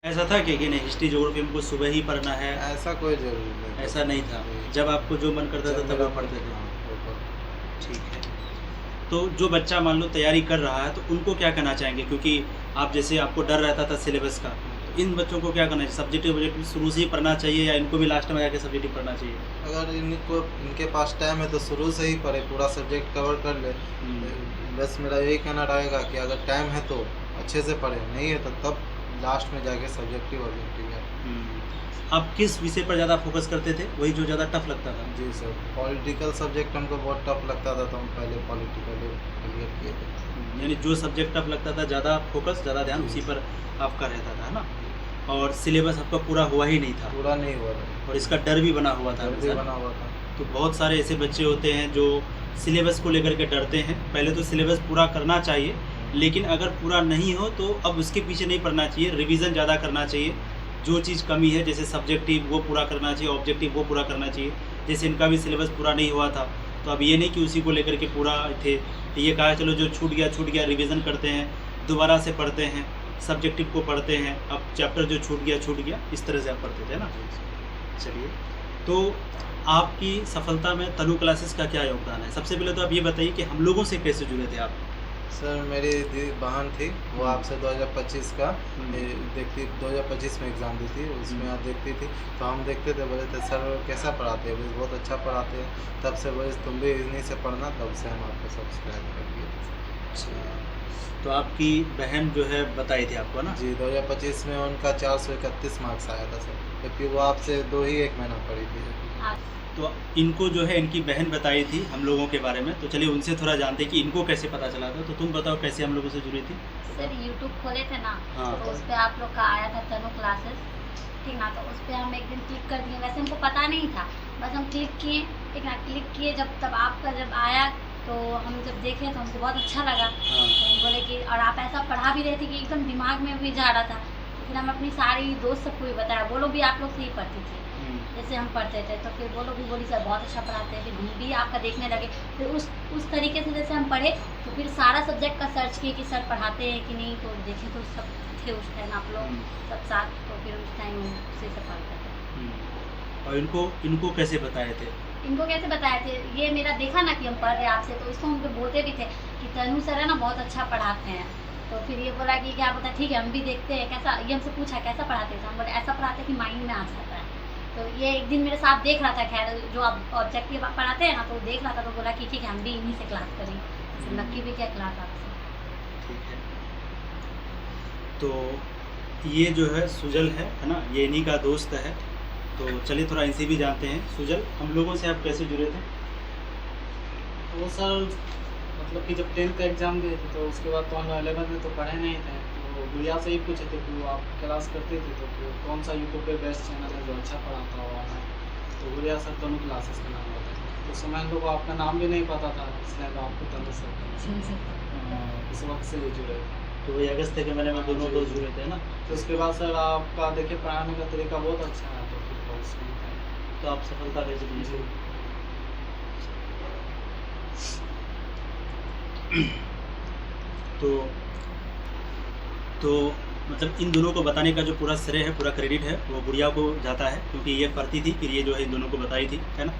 ऐसा था कि नहीं हिस्ट्री ज्योग्राफी हमको सुबह ही पढ़ना है? ऐसा कोई ज़रूरी नहीं। ऐसा नहीं था, नहीं। जब आपको जो मन करता था जब तब मेरा आप पढ़ते थे? हाँ, वो पढ़- ठीक है। तो जो बच्चा मान लो तैयारी कर रहा है तो उनको क्या कहना चाहेंगे? क्योंकि आप जैसे आपको डर रहता था सिलेबस का, तो इन बच्चों को क्या करना चाहिए? सब्जेक्टिव वब्जेक्टिव शुरू से ही पढ़ना चाहिए या इनको भी लास्ट में जाके सब्जेक्टिव पढ़ना चाहिए? अगर इनके पास टाइम है तो शुरू से ही पढ़े, पूरा सब्जेक्ट कवर कर ले। बस मेरा यही कहना रहेगा कि अगर टाइम है तो अच्छे से पढ़े, नहीं है तो तब लास्ट में जाके सब्जेक्टिव ऑब्जेक्टिव है। आप किस विषय पर ज़्यादा फोकस करते थे, वही जो ज़्यादा टफ लगता था? जी सर, पॉलिटिकल सब्जेक्ट हमको बहुत टफ लगता था तो हम पहले पॉलिटिकल क्लियर किए थे। यानी जो सब्जेक्ट टफ लगता था ज़्यादा फोकस, ज़्यादा ध्यान उसी पर आपका रहता था, है ना? और सिलेबस आपका पूरा हुआ ही नहीं था, पूरा नहीं हुआ था, और इसका डर भी बना हुआ था डर भी हमेशा। बना हुआ था। तो बहुत सारे ऐसे बच्चे होते हैं जो सिलेबस को लेकर के डरते हैं। पहले तो सिलेबस पूरा करना चाहिए, लेकिन अगर पूरा नहीं हो तो अब उसके पीछे नहीं पड़ना चाहिए, रिवीजन ज़्यादा करना चाहिए। जो चीज़ कमी है जैसे सब्जेक्टिव वो पूरा करना चाहिए, ऑब्जेक्टिव वो पूरा करना चाहिए। जैसे इनका भी सिलेबस पूरा नहीं हुआ था, तो अब ये नहीं कि उसी को लेकर के पूरा थे, ये कहा चलो जो छूट गया रिवीजन करते हैं, दोबारा से पढ़ते हैं, सब्जेक्टिव को पढ़ते हैं, अब चैप्टर जो छूट गया, इस तरह से आप पढ़ते थे ना। चलिए, तो आपकी सफलता में तनु क्लासेस का क्या योगदान है? सबसे पहले तो आप ये बताइए कि हम लोगों से कैसे जुड़े थे आप? सर मेरी बहन थी, वो आपसे 2025 का हम्म। देखती, 2025 में एग्ज़ाम दी थी, उसमें आप देखती थी तो हम देखते थे, बोले थे सर कैसा पढ़ाते हैं, बहुत अच्छा पढ़ाते हैं। तब से बोले तुम भी इन्हीं से पढ़ना, तब से हम आपको सब्सक्राइब कर दिए थे। तो आपकी बहन जो है बताई थी आपको ना? जी, 2025 में उनका 431 मार्क्स आया था सर, जबकि वो आपसे 1 महीना पढ़ी थी। तो इनको जो है इनकी बहन बताई थी हम लोगों के बारे में, तो चलिए उनसे थोड़ा जानते हैं कि इनको कैसे पता चला था। तो तुम बताओ कैसे हम लोगों से जुड़ी थी? सर यूट्यूब खोले थे ना, हाँ। तो उस पर आप लोग का आया था तनु क्लासेस, ठीक ना, तो उस पर हम एक दिन क्लिक कर दिए। वैसे हमको पता नहीं था, बस हम क्लिक किए, ठीक ना, क्लिक किए तब आपका जब आया तो हम जब देखे तो हमको बहुत अच्छा लगा। हाँ। तो हम बोले कि, और आप ऐसा पढ़ा भी रहे थे कि एकदम दिमाग में भी जा रहा था। तो फिर हम अपनी सारी दोस्त सबको भी बताया, वो लोग भी आप लोग से ही पढ़ती थी जैसे हम पढ़ते थे, तो फिर वो लोग भी बोली सर बहुत अच्छा पढ़ाते हैं। फिर हम भी आपका देखने लगे, फिर उस तरीके से जैसे हम पढ़े तो फिर सारा सब्जेक्ट का सर्च किए कि सर पढ़ाते हैं कि नहीं, तो देखे तो सब थे उस टाइम आप लोग सब साथ, तो फिर उस टाइम उसी से पढ़ते थे। और इनको कैसे बताए थे? इनको कैसे बताए थे, ये मेरा देखा ना कि हम पढ़ रहे आपसे, तो इसको हम बोलते भी थे कि तनु सर है ना बहुत अच्छा पढ़ाते हैं। तो फिर ये बोला कि क्या पता, ठीक है हम भी देखते हैं कैसा, ये हमसे पूछा कैसा पढ़ाते थे, हम बोले ऐसा पढ़ाते कि माइंड में आ जाता है। तो ये एक दिन मेरे साथ देख रहा था, खैर जो आप ऑब्जेक्टिव पढ़ाते हैं ना, तो देख रहा था, तो बोला कि ठीक है हम भी इन्हीं से क्लास करें। तो नक्की भी क्या क्लास आपसे। ठीक है, तो ये जो है सुजल है ना, ये इन्हीं का दोस्त है। तो चलिए थोड़ा इनसे भी जानते हैं। सुजल, हम लोगों से आप कैसे जुड़े थे? वो सर मतलब कि जब 10th का एग्ज़ाम दिए थे तो उसके बाद तो हम 11th में तो पढ़े नहीं थे, तो गुड़िया से ही पूछे थे कि वो आप क्लास करते थे तो फिर कौन सा यूट्यूब पे बेस्ट चैनल है जो अच्छा पढ़ाता हो है, तो गुड़िया सर तनु क्लासेस का नाम बताया। तो उस समय हम लोग को आपका नाम भी नहीं पता था, इसलिए तो आपको तनु सर इस वक्त से ही जुड़े। तो वही अगस्त के महीने में दोनों दोस्त जुड़े थे ना? तो उसके बाद सर आपका देखिए पढ़ाने का तरीका बहुत अच्छा है, तो फिर बहुत सही था। तो आप सफलता कैसे मिली? तो मतलब इन दोनों को बताने का जो पूरा श्रेय है, पूरा क्रेडिट है वो गुड़िया को जाता है, क्योंकि ये पढ़ती थी, फिर ये जो है इन दोनों को बताई थी, है ना?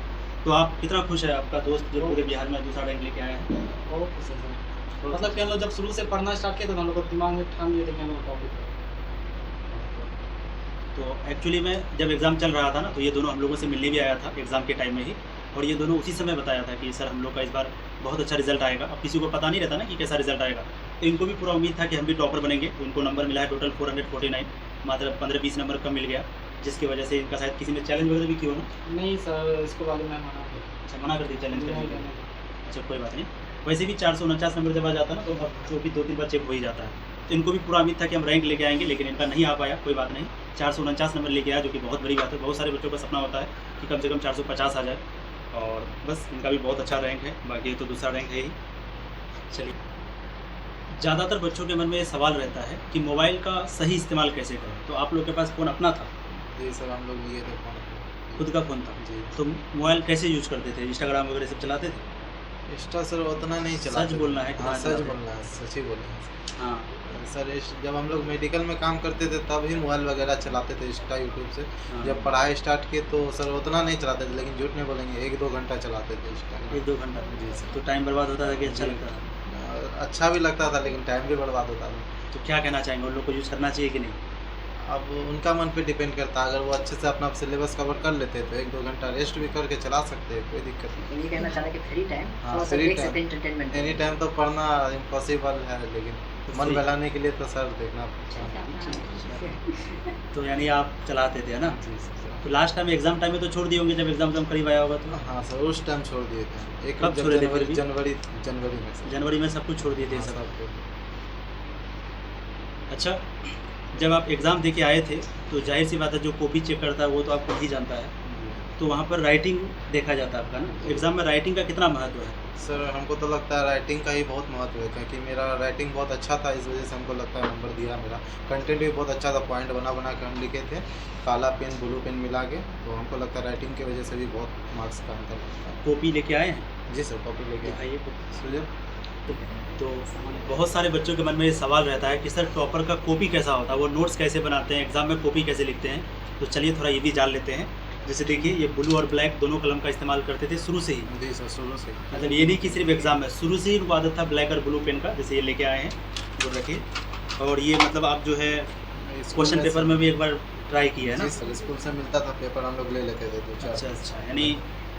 तो आप कितना खुश है आपका दोस्त जो पूरे बिहार में दूसरा रैंक लेके आया है? बहुत खुश है सर, मतलब कि हम लोग जब शुरू से पढ़ना स्टार्ट किया तो हम लोग को दिमाग में ठान लिए थे कि हम लोग टॉपिक। तो एक्चुअली में जब एग्ज़ाम चल रहा था ना, तो ये दोनों हम लोगों से मिलने भी आया था एग्ज़ाम के टाइम में ही, और ये दोनों उसी समय बताया था कि सर हम लोग का इस बार बहुत अच्छा रिजल्ट आएगा। अब किसी को पता नहीं रहता ना कि कैसा रिजल्ट आएगा, तो इनको भी पूरा उम्मीद था कि हम भी टॉपर बनेंगे। तो इनको नंबर मिला है टोटल 449, मात्र 15-20 नंबर कम मिल गया, जिसकी वजह से इनका शायद किसी ने चैलेंज वगैरह भी किया हो ना? नहीं सर, इसको वाले मैं मना कर। अच्छा, मना कर दी चैलेंज करने नहीं, के लिए? नहीं। अच्छा, कोई बात नहीं। वैसे भी 449 नंबर जब आ जाता है ना, तो अब जो भी 2-3 बार चेक हो ही जाता है। तो इनको भी पूरा उम्मीद था कि हम रैंक लेके आएंगे, लेकिन इनका नहीं आ पाया। कोई बात नहीं, 449 नंबर लेके आया, जो कि बहुत बड़ी बात है। बहुत सारे बच्चों का सपना होता है कि कम से कम 450 आ जाए, और बस इनका भी बहुत अच्छा रैंक है, बाकी तो दूसरा रैंक है ही। चलिए, ज़्यादातर बच्चों के मन में ये सवाल रहता है कि मोबाइल का सही इस्तेमाल कैसे करें। तो आप लोग के पास फ़ोन अपना था? जी सर, हम लोग लिए थे फ़ोन, खुद का फ़ोन था? जी। तो मोबाइल कैसे यूज करते थे? इंस्टाग्राम वगैरह सब चलाते थे? इंस्टा सर उतना नहीं चला। सच बोलना है, हाँ कितना सच चलाते? बोलना है, सच ही बोलना है। हाँ, सर जब हम लोग मेडिकल में काम करते थे तब ही मोबाइल वगैरह चलाते थे इंस्टा यूट्यूब से। हाँ। जब पढ़ाई स्टार्ट की तो सर उतना नहीं चलाते थे, लेकिन झूठ नहीं बोलेंगे 1-2 घंटा चलाते थे इंस्टा। 1-2 घंटा जी सर। तो टाइम बर्बाद होता था कि अच्छा जी। लगता था? अच्छा भी लगता था लेकिन टाइम भी बर्बाद होता था। तो क्या कहना चाहेंगे, उन लोग को यूज़ करना चाहिए कि नहीं? अब उनका मन पे डिपेंड करता है, अगर वो अच्छे से अपना सिलेबस कवर कर लेते तो 1-2 घंटा रेस्ट भी करके चला सकते हैं, कोई दिक्कत नहीं। ये कहना चाह रहे हैं कि फ्री टाइम हाँ, थोड़ा सा free देख time। सकते हैं एंटरटेनमेंट एनी टाइम तो पढ़ना इम्पॉसिबल है, लेकिन मन free। बहलाने के लिए तो सर देखना तो यानी आप चलाते थे, है ना? जी सर। तो लास्ट टाइम एग्ज़ाम टाइम में तो छोड़ दिए होंगे, जब एग्ज़ाम करीब आया होगा तो? हाँ सर, उस टाइम छोड़ दिए थे। एक कब जब छोड़े थे फिर भी? जनवरी में सर। जनवरी में सब कुछ छोड़ दिए थे हाँ, सब? सब कुछ। अच्छा, जब आप एग्ज़ाम दे के आए थे तो जाहिर सी बात है जो कॉपी चेक करता है वो तो आपको ही जानता है, तो वहाँ पर राइटिंग देखा जाता है आपका ना। एग्ज़ाम में राइटिंग का कितना महत्व है? सर हमको तो लगता है राइटिंग का ही बहुत महत्व है, क्योंकि मेरा राइटिंग बहुत अच्छा था, इस वजह से हमको लगता है नंबर दिया मेरा। कंटेंट भी बहुत अच्छा था, पॉइंट बना बना के हम लिखे थे, काला पेन ब्लू पेन मिला के, तो हमको लगता है राइटिंग की वजह से भी बहुत मार्क्स का अंतर लगता है। कॉपी लेके आए हैं? जी सर, कॉपी लेके आए। दिखाइए। तो बहुत सारे बच्चों के मन में ये सवाल रहता है कि सर टॉपर का कॉपी कैसा होता है, वो नोट्स कैसे बनाते हैं, एग्ज़ाम में कॉपी कैसे लिखते हैं। तो चलिए थोड़ा ये भी जान लेते हैं। जैसे देखिए, ये ब्लू और ब्लैक दोनों कलम का इस्तेमाल करते थे शुरू से ही, जी सर, शुरू से। मतलब ये नहीं कि सिर्फ एग्ज़ाम में, शुरू से ही उनको आदत था ब्लैक और ब्लू पेन का। जैसे ये लेके आए हैं, वो रखिए। और ये मतलब आप जो है क्वेश्चन पेपर में भी एक बार ट्राई किया है ना? जी सर, स्कूल से मिलता था पेपर, हम लोग ले लेते थे 2-4। अच्छा, यानी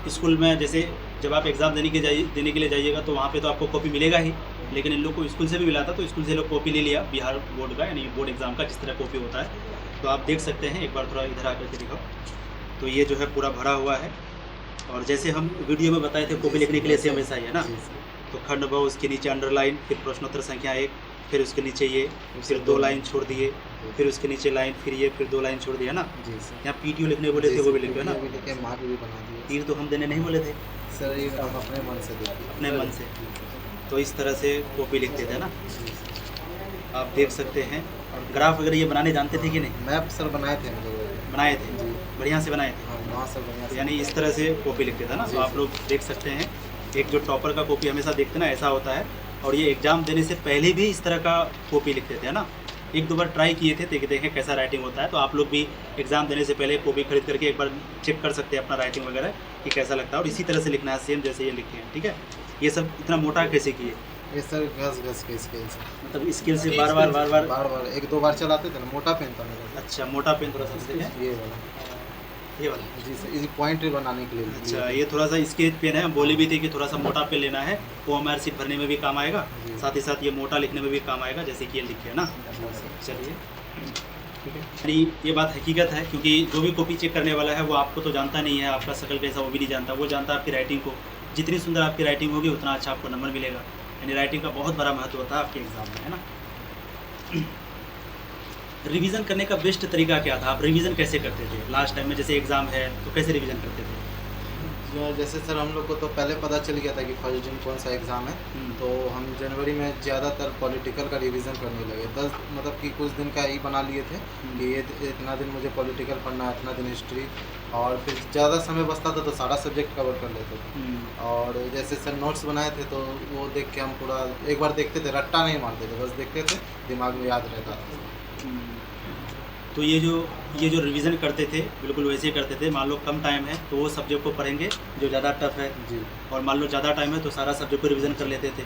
स्कूल में जैसे जब आप एग्ज़ाम देने के लिए जाइएगा तो वहाँ पे तो आपको कॉपी मिलेगा ही, लेकिन इन लोग को स्कूल से भी मिला था, तो स्कूल से लोग कॉपी ले लिया बिहार बोर्ड का, यानी बोर्ड एग्ज़ाम का जिस तरह कॉपी होता है। तो आप देख सकते हैं, एक बार थोड़ा इधर आकर के दिखाओ। तो ये जो है पूरा भरा हुआ है, और जैसे हम वीडियो में बताए थे कॉपी लिखने के लिए सेम ऐसा ही है ना। जी सर। तो खंड ब, उसके नीचे अंडरलाइन, फिर प्रश्नोत्तर संख्या 1, फिर उसके नीचे ये, फिर 2 लाइन छोड़ दिए, फिर उसके नीचे लाइन, फिर ये, फिर 2 लाइन छोड़ दिया ना। जी सर। यहाँ पीटीओ लिखने बोले थे, वो भी लिखे ना। भी लिखे, मार्क भी बना दिए। तीर तो हम देने नहीं बोले थे, सर ये हम अपने मन से देते हैं। अपने मन से। तो इस तरह से कॉपी लिखते थे ना, आप देख सकते हैं। और ग्राफ वगैरह ये बनाने जानते थे कि नहीं? मैप सर बनाए थे हम लोग। बनाए थे, बढ़िया से बनाए थे। हाँ, वहाँ से बढ़िया तो से। यानी इस तरह से कॉपी लिखते थे ना। तो आप लोग देख सकते हैं, एक जो टॉपर का कॉपी हमेशा देखते ना ऐसा होता है, और ये एग्ज़ाम देने से पहले भी इस तरह का कॉपी लिखते थे ना। 1-2 बार ट्राई किए थे, देखें कैसा राइटिंग होता है। तो आप लोग भी एग्ज़ाम देने से पहले कॉपी खरीद करके एक बार चेक कर सकते हैं अपना राइटिंग वगैरह कि कैसा लगता है, और इसी तरह से लिखना है सेम जैसे ये लिखे हैं, ठीक है। ये सब इतना मोटा कैसे किए? ये सर घस के स्केल से। मतलब स्केल से बार बार 1-2 बार चलाते थे ना, मोटा पेन था मेरा। अच्छा, मोटा पेन थोड़ा सा देखें, ये वाला। ये वाला। जी सर, ये पॉइंट बनाने के लिए। अच्छा, ये थोड़ा सा स्केच पेन है, हम बोले भी थे कि थोड़ा सा मोटा पेन लेना है, OMR शीट भरने में भी काम आएगा, जी। साथ ही साथ ये मोटा लिखने में भी काम आएगा, जैसे कि ये लिखे है ना। चलिए, ठीक है। यानी ये बात हकीकत है, क्योंकि जो भी कॉपी चेक करने वाला है वो आपको तो जानता नहीं है, आपका शक्ल कैसा वो भी नहीं जानता, वो जानता है आपकी राइटिंग को। जितनी सुंदर आपकी राइटिंग होगी उतना अच्छा आपको नंबर मिलेगा। यानी राइटिंग का बहुत बड़ा महत्व होता है आपके एग्ज़ाम में, है ना। रिवीजन करने का बेस्ट तरीका क्या था? आप रिवीजन कैसे करते थे लास्ट टाइम में? जैसे एग्ज़ाम है तो कैसे रिवीजन करते थे? जैसे सर हम लोग को तो पहले पता चल गया था कि फर्स्ट दिन कौन सा एग्ज़ाम है, तो हम जनवरी में ज़्यादातर पॉलिटिकल का रिवीजन करने लगे। 10 मतलब कि कुछ दिन का ही बना लिए थे कि ये इतना दिन मुझे पॉलिटिकल पढ़ना है, इतना दिन हिस्ट्री, और फिर ज़्यादा समय बचता था तो सारा सब्जेक्ट कवर कर लेते थे। और जैसे सर नोट्स बनाए थे तो वो देख के हम पूरा एक बार देखते थे, रट्टा नहीं मारते थे, बस देखते थे, दिमाग में याद रहता था। तो ये जो रिवीजन करते थे बिल्कुल वैसे ही करते थे। मान लो कम टाइम है तो वो सब्जेक्ट को पढ़ेंगे जो ज़्यादा टफ है, जी। और मान लो ज़्यादा टाइम है तो सारा सब्जेक्ट को रिवीजन कर लेते थे।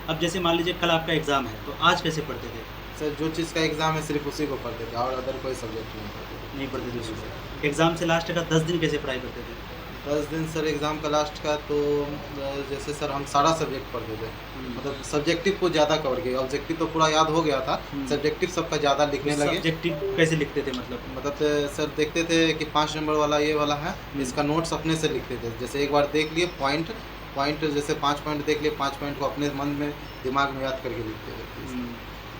अब जैसे मान लीजिए कल आपका एग्ज़ाम है, तो आज कैसे पढ़ते थे? सर जो चीज़ का एग्ज़ाम है सिर्फ उसी को पढ़ते थे, और अदर कोई सब्जेक्ट नहीं पढ़ते थे। नहीं पढ़ते थे उसको। एग्ज़ाम से लास्ट का 10 दिन कैसे पढ़ाई करते थे? 10 दिन सर एग्ज़ाम का लास्ट का तो जैसे सर हम सारा सब्जेक्ट पढ़ते थे, मतलब सब्जेक्टिव को ज़्यादा कवर किया। ऑब्जेक्टिव तो पूरा याद हो गया था, सब्जेक्टिव सबका ज़्यादा लिखने लगे। सब्जेक्टिव कैसे लिखते थे मतलब सर देखते थे कि 5 नंबर वाला ये वाला है, इसका नोट्स अपने से लिखते थे। जैसे एक बार देख लिए पॉइंट जैसे 5 पॉइंट देख लिए, 5 पॉइंट को अपने मन में दिमाग में याद करके लिखते थे।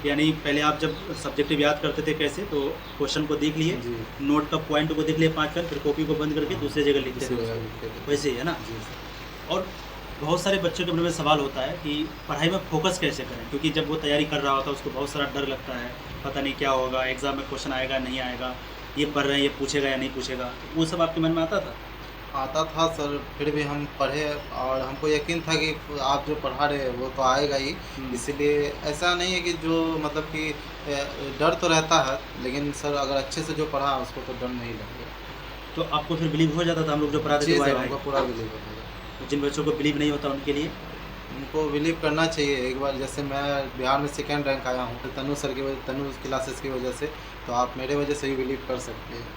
यानी पहले आप जब सब्जेक्टिव याद करते थे कैसे, तो क्वेश्चन को देख लिए, जी। नोट का पॉइंट को देख लिए 5 पेन, फिर कॉपी को बंद करके दूसरी जगह लिखते थे, वैसे ही है ना। जी। और बहुत सारे बच्चों के मन में सवाल होता है कि पढ़ाई में फोकस कैसे करें, क्योंकि जब वो तैयारी कर रहा होता है उसको बहुत सारा डर लगता है, पता नहीं क्या होगा, एग्ज़ाम में क्वेश्चन आएगा नहीं आएगा, ये पढ़ रहे हैं ये पूछेगा या नहीं पूछेगा, वो सब आपके मन में आता था? आता था सर, फिर भी हम पढ़े और हमको यकीन था कि आप जो पढ़ा रहे हैं वो तो आएगा ही। इसलिए ऐसा नहीं है कि जो मतलब कि डर तो रहता है, लेकिन सर अगर अच्छे से जो पढ़ा उसको तो डर नहीं लगेगा। तो आपको फिर बिलीव हो जाता था हम लोग जो पढ़ाते जी थे सर, वाई हमको वाई? पूरा बिलीव होता है। जिन बच्चों को बिलीव नहीं होता उनके लिए उनको बिलीव करना चाहिए एक बार। जैसे मैं बिहार में 2nd रैंक आया हूँ तनु सर की वजह, तनु क्लासेस की वजह से, तो आप मेरे वजह से भी बिलीव कर सकते हैं।